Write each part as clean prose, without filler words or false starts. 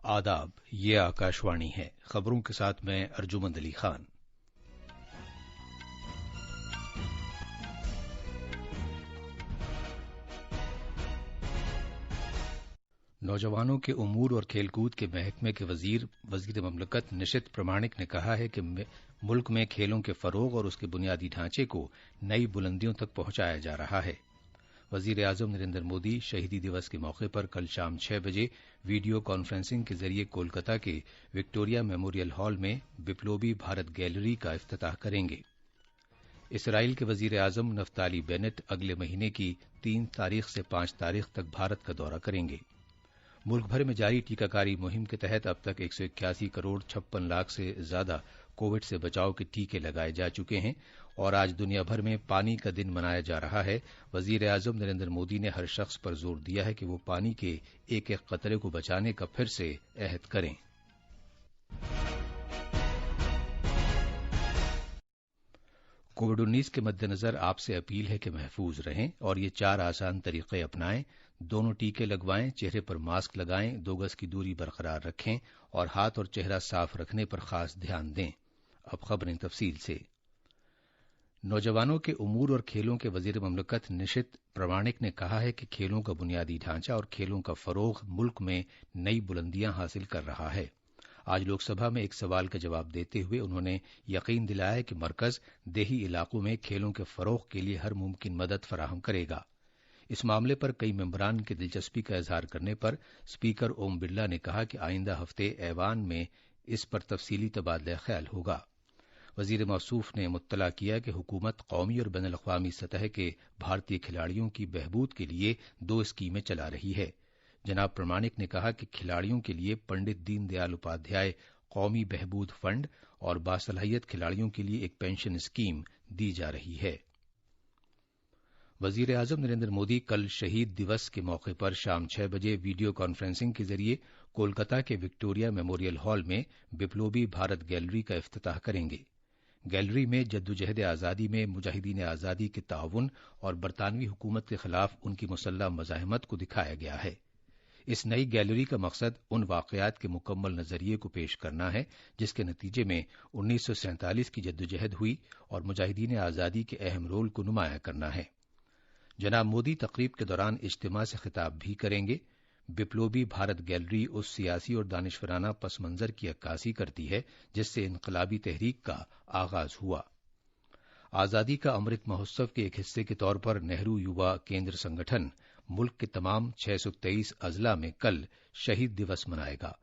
आदाब, ये आकाशवाणी है। खबरों के साथ मैं अर्जुमंद अली खान। नौजवानों के उमूर और खेलकूद के महकमे के वजीर ममलकत निशित प्रमाणिक ने कहा है कि मुल्क में खेलों के फरोग और उसके बुनियादी ढांचे को नई बुलंदियों तक पहुंचाया जा रहा है। वजीर आजम नरेंद्र मोदी शहीदी दिवस के मौके पर कल शाम 6 बजे वीडियो कॉन्फ्रेंसिंग के जरिए कोलकाता के विक्टोरिया मेमोरियल हॉल में बिप्लोबी भारत गैलरी का इफ्तिताह करेंगे। इसराइल के वजीर आजम नफ्ताली बेनेट अगले महीने की 3 तारीख से 5 तारीख तक भारत का दौरा करेंगे। मुल्क भर में जारी टीकाकारी मुहिम के तहत अब तक 181 करोड़ 56 लाख से ज्यादा कोविड से बचाव के टीके लगाए जा चुके हैं और आज दुनिया भर में पानी का दिन मनाया जा रहा है। वजीर आजम नरेंद्र मोदी ने हर शख्स पर जोर दिया है कि वो पानी के एक एक कतरे को बचाने का फिर से अहद करें। कोविड-19 के मद्देनजर आपसे अपील है कि महफूज रहें और ये 4 आसान तरीके अपनाएं। दोनों टीके लगवाएं, चेहरे पर मास्क लगाएं, 2 गज की दूरी बरकरार रखें और हाथ और चेहरा साफ रखने पर खास ध्यान दें। अब खबरें तफसील से। नौजवानों के उमूर और खेलों के वजीर ममलकत निशित प्रमाणिक ने कहा है कि खेलों का बुनियादी ढांचा और खेलों का फरोग मुल्क में नई बुलंदियां हासिल कर रहा है। आज लोकसभा में एक सवाल का जवाब देते हुए उन्होंने यकीन दिलाया कि मरकज देही इलाकों में खेलों के फरोग के लिए हर मुमकिन मदद फराहम करेगा। इस मामले पर कई मेंबरान की दिलचस्पी का इजहार करने पर स्पीकर ओम बिरला ने कहा कि आइंदा हफ्ते ऐवान में इस पर तफसीली तबादला ख्याल होगा। वजीर मौसूफ ने मुत्तला किया कि हुकूमत कौमी और बैनुल अक़वामी सतह के भारतीय खिलाड़ियों की बहबूद के लिए 2 स्कीमें चला रही है। जनाब प्रमाणिक ने कहा कि खिलाड़ियों के लिए पंडित दीनदयाल उपाध्याय कौमी बहबूद फंड और बासलाहियत खिलाड़ियों के लिए एक पेंशन स्कीम दी जा रही है। वजीर आजम नरेंद्र मोदी कल शहीद दिवस के मौके पर शाम 6 बजे वीडियो कॉन्फ्रेंसिंग के जरिए कोलकाता के विक्टोरिया मेमोरियल हॉल में बिप्लोबी भारत गैलरी का इफ्तिताह करेंगे। गैलरी में जद्दोजहद आज़ादी में मुजाहिदीन आज़ादी के ताउन और बरतानवी हुकूमत के खिलाफ उनकी मुसल्लह मज़ाहमत को दिखाया गया है। इस नई गैलरी का मकसद उन वाकयात के मुकम्मल नजरिए को पेश करना है जिसके नतीजे में 1947 की जद्दोजहद हुई और मुजाहिदीन आज़ादी के अहम रोल को नुमाया करना है। जनाब मोदी तकरीब के दौरान इज्तिमा से खिताब भी करेंगे। बिप्लोबी भारत गैलरी उस सियासी और दानिशवराना पस मंजर की अक्कासी करती है जिससे इनकलाबी तहरीक का आगाज हुआ। आजादी का अमृत महोत्सव के एक हिस्से के तौर पर नेहरू युवा केंद्र संगठन मुल्क के तमाम 623 अजला में कल शहीद दिवस मनाएगा।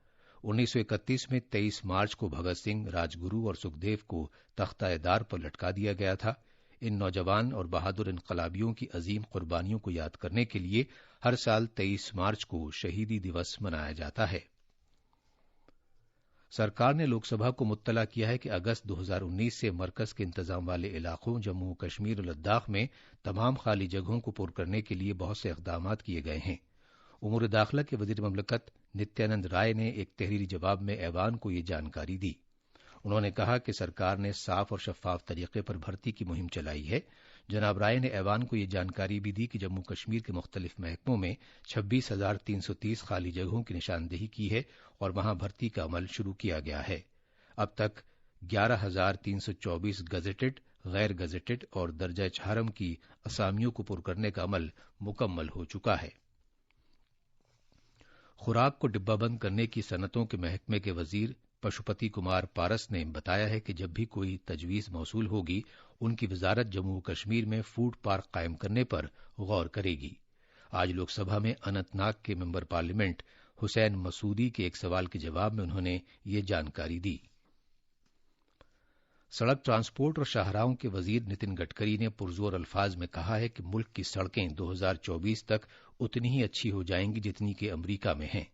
1931 में 23 मार्च को भगत सिंह, राजगुरु और सुखदेव को तख्ता-ए-दार पर लटका दिया गया था। इन नौजवान और बहादुर इनकलाबियों की अजीम कुर्बानियों को याद करने के लिए हर साल 23 मार्च को शहीदी दिवस मनाया जाता है। सरकार ने लोकसभा को मुत्तला किया है कि अगस्त 2019 से मरकज के इंतजाम वाले इलाकों जम्मू कश्मीर और लद्दाख में तमाम खाली जगहों को पुर करने के लिए बहुत से इक़दाम किए गए हैं। उमूर दाखिला के वजीर ममलकत नित्यानंद राय ने एक तहरीरी जवाब में ऐवान को ये जानकारी दी। उन्होंने कहा कि सरकार ने साफ और शफाफ तरीके पर भर्ती की मुहिम चलाई है। जनाब राय ने ऐवान को ये जानकारी भी दी कि जम्मू कश्मीर के मुख्तलिफ महकमों में 26,330 खाली जगहों की निशानदेही की है और वहां भर्ती का अमल शुरू किया गया है। अब तक 11,324 गजेटेड, गैर गजेटेड और दर्जा चहारम की असामियों को पुर करने का अमल मुकम्मल हो चुका है। खुराक को डिब्बाबंद करने की सनतों के महकमे के वजीर पशुपति कुमार पारस ने बताया है कि जब भी कोई तजवीज मौसूल होगी उनकी वजारत जम्मू कश्मीर में फूड पार्क कायम करने पर गौर करेगी। आज लोकसभा में अनंतनाग के मेंबर पार्लियामेंट हुसैन मसूदी के एक सवाल के जवाब में उन्होंने ये जानकारी दी। सड़क ट्रांसपोर्ट और शाहराहों के वजीर नितिन गडकरी ने पुरजोर अल्फाज में कहा है कि मुल्क की सड़कें 2024 तक उतनी ही अच्छी हो जाएंगी जितनी कि अमरीका में हैं।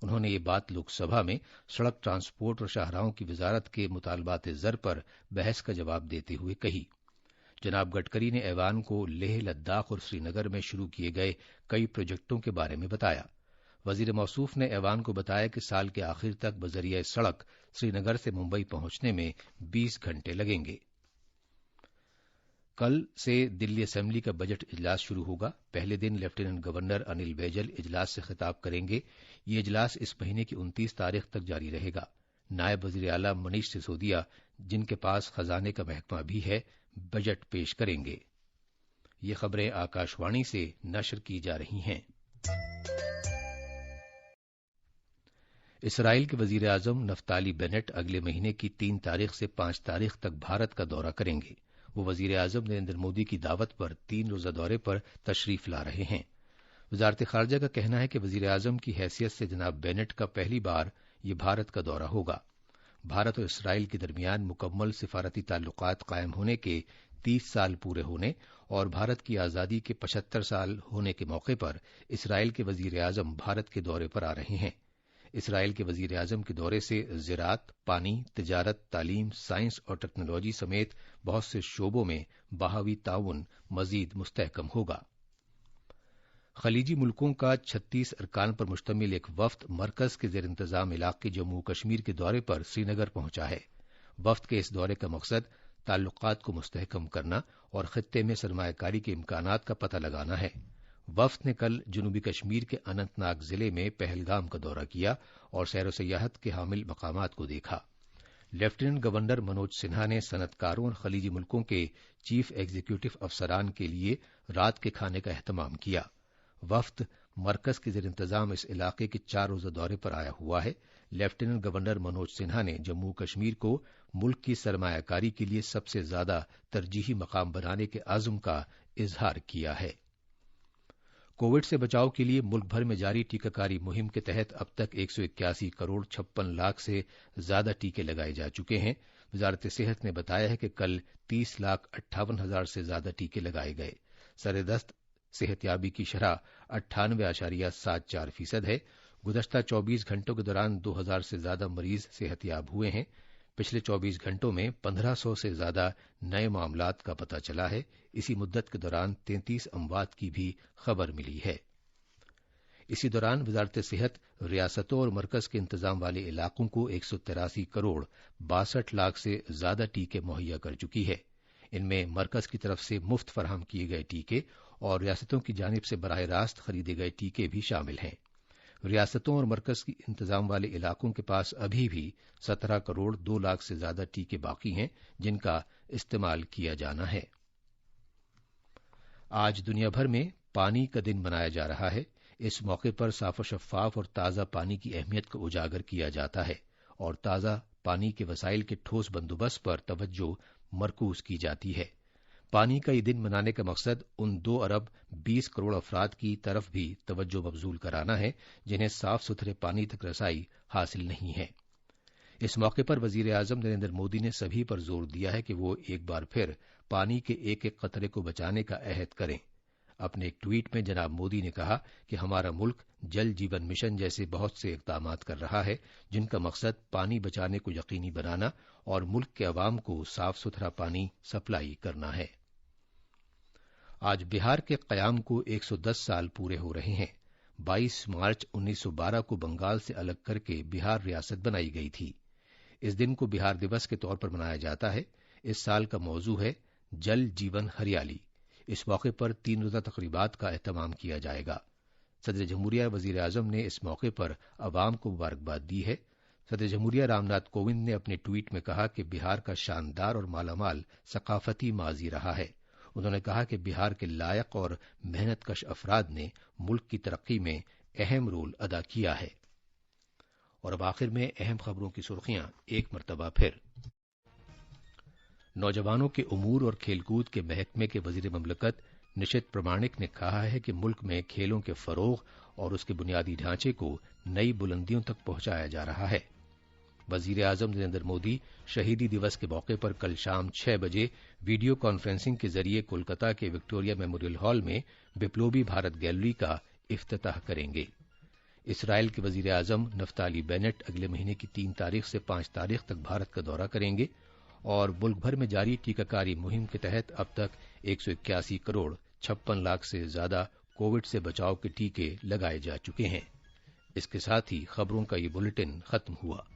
उन्होंने ये बात लोकसभा में सड़क ट्रांसपोर्ट और शाहराहों की वजारत के मुतालबात ज़र पर बहस का जवाब देते हुए कही। जनाब गडकरी ने ऐवान को लेह, लद्दाख और श्रीनगर में शुरू किए गए कई प्रोजेक्टों के बारे में बताया। वजीर मौसूफ ने ऐवान को बताया कि साल के आखिर तक बजरिया सड़क श्रीनगर से मुंबई पहुंचने में 20 घंटे लगेंगे। कल से दिल्ली असेंबली का बजट इजलास शुरू होगा। पहले दिन लेफ्टिनेंट गवर्नर अनिल बैजल इजलास से खिताब करेंगे। ये इजलास इस महीने की 29 तारीख तक जारी रहेगा। नायब वजीर आला मनीष सिसोदिया, जिनके पास खजाने का महकमा भी है, बजट पेश करेंगे। ये खबरें आकाशवाणी से नशर की जा रही हैं। इसराइल के वजीर आजम नफ्ताली बेनेट अगले महीने की 3 तारीख से 5 तारीख तक भारत का दौरा करेंगे। वो वजीर आजम नरेंद्र मोदी की दावत पर 3 रोजा दौरे पर तशरीफ ला रहे हैं। वजारत खारजा का कहना है कि वजीर आजम की हैसियत से जनाब बेनेट का पहली बार ये भारत का दौरा होगा। भारत और इसराइल के दरमियान मुकम्मल सिफारती ताल्लुकात कायम होने के 30 साल पूरे होने और भारत की आजादी के 75 साल होने के मौके पर इसराइल के वजीर आजम भारत के दौरे पर आ रहे हैं। इसराइल के वजीर आजम के दौरे से ज़राअत, पानी, तिजारत, तालीम, साइंस और टेक्नोलॉजी समेत बहुत से शोबों में बाहवी ताउन मजीद मुस्तहकम होगा। खलीजी मुल्कों का 36 अरकान पर मुश्तमिल एक वफ्द मरकज के जेर इंतजाम इलाके जम्मू कश्मीर के दौरे पर श्रीनगर पहुंचा है। वफ्द के इस दौरे का मकसद ताल्लुकात को मुस्तहकम करना और खित्ते में सरमायाकारी के इम्कानात का पता लगाना है। वफ्द ने कल जनूबी कश्मीर के अनंतनाग जिले में पहलगाम का दौरा किया और सैर सयाहत के हामिल मकामात को देखा। लेफ्टिनेंट गवर्नर मनोज सिन्हा ने सनतकारों और खलीजी मुल्कों के चीफ एग्जीक्यूटिव अफसरान के लिए रात के खाने का एहतमाम किया। वफ्द मरकज के जेर इंतजाम इस इलाके के 4 रोजा दौरे पर आया हुआ है। लेफ्टिनेंट गवर्नर मनोज सिन्हा ने जम्मू कश्मीर को मुल्क की सरमायाकारी के लिए सबसे ज्यादा तरजीही मकाम बनाने के आज़म का इजहार किया है। कोविड से बचाव के लिए मुल्क भर में जारी टीकाकारी मुहिम के तहत अब तक 181 करोड़ 56 लाख से ज्यादा टीके लगाए जा चुके हैं। वजारत सेहत ने बताया है कि कल 30,58,000 से ज्यादा टीके लगाए गए। सरेदस्त सेहतयाबी की शरह 98.74% है। गुज़श्ता 24 घंटों के दौरान 2,000 से ज्यादा मरीज सेहतयाब हुए हैं। पिछले 24 घंटों में 1,500 से ज्यादा नए मामलात का पता चला है। इसी मुद्दत के दौरान 33 अमवात की भी खबर मिली है। इसी दौरान वजारत सेहत रियासतों और मरकज के इंतजाम वाले इलाकों को 183 करोड़ 62 लाख से ज्यादा टीके मुहैया कर चुकी है। इनमें मरकज की तरफ से मुफ्त फराहम किए गए टीके और रियासतों की जानिब से बराह रास्त खरीदे गए टीके भी शामिल हैं। रियासतों और मरकज की इंतजाम वाले इलाकों के पास अभी भी 17 करोड़ 2 लाख से ज्यादा टीके बाकी हैं, जिनका इस्तेमाल किया जाना है। आज दुनिया भर में पानी का दिन मनाया जा रहा है। इस मौके पर साफ शफाफ और ताज़ा पानी की अहमियत को उजागर किया जाता है और ताज़ा पानी के वसाइल के ठोस बंदोबस्त पर तवज्जो मरकूज की जाती है। पानी का ये दिन मनाने का मकसद उन 2 अरब 20 करोड़ अफराद की तरफ भी तवज्जो मबजूल कराना है जिन्हें साफ सुथरे पानी तक रसाई हासिल नहीं है। इस मौके पर वजीर आजम नरेंद्र मोदी ने सभी पर जोर दिया है कि वो एक बार फिर पानी के एक एक कतरे को बचाने का अहद करें। अपने एक ट्वीट में जनाब मोदी ने कहा कि हमारा मुल्क जल जीवन मिशन जैसे बहुत से इक़दामात कर रहा है जिनका मकसद पानी बचाने को यकीनी बनाना और मुल्क के अवाम को साफ सुथरा पानी सप्लाई करना है। आज बिहार के क़याम को 110 साल पूरे हो रहे हैं। 22 मार्च 1912 को बंगाल से अलग करके बिहार रियासत बनाई गई थी। इस दिन को बिहार दिवस के तौर पर मनाया जाता है। इस साल का मौजू है जल जीवन हरियाली। इस मौके पर 3 रोजा तकरीबात का एहतमाम किया जाएगा। सदर जमहूरिया वजीर आजम ने इस मौके पर अवाम को मुबारकबाद दी है। सदर जमहूरिया रामनाथ कोविंद ने अपने ट्वीट में कहा कि बिहार का शानदार और मालामाल सकाफती माजी रहा है। उन्होंने कहा कि बिहार के लायक और मेहनतकश अफराद ने मुल्क की तरक्की में अहम रोल अदा किया है। और अब आखिर में अहम खबरों की सुर्खियां एक मरतबा फिर। नौजवानों के उमूर और खेलकूद के महकमे के वजीर ममलकत निशित प्रमाणिक ने कहा है कि मुल्क में खेलों के फरोग और उसके बुनियादी ढांचे को नई बुलंदियों तक पहुंचाया जा रहा है। वजीर आजम नरेंद्र मोदी शहीदी दिवस के मौके पर कल शाम 6 बजे वीडियो कॉन्फ्रेंसिंग के जरिए कोलकाता के विक्टोरिया मेमोरियल हॉल में बिप्लोबी भारत गैलरी का इफ्तिताह करेंगे। इसराइल के वजीर आजम नफ्ताली बेनेट अगले महीने की 3 तारीख से 5 तारीख तक भारत का दौरा करेंगे और मुल्क भर में जारी टीकाकारी मुहिम के तहत अब तक 181 करोड़ 56 लाख से ज्यादा कोविड से बचाव के टीके लगाए जा चुके हैं। इसके साथ ही खबरों का ये बुलेटिन खत्म हुआ।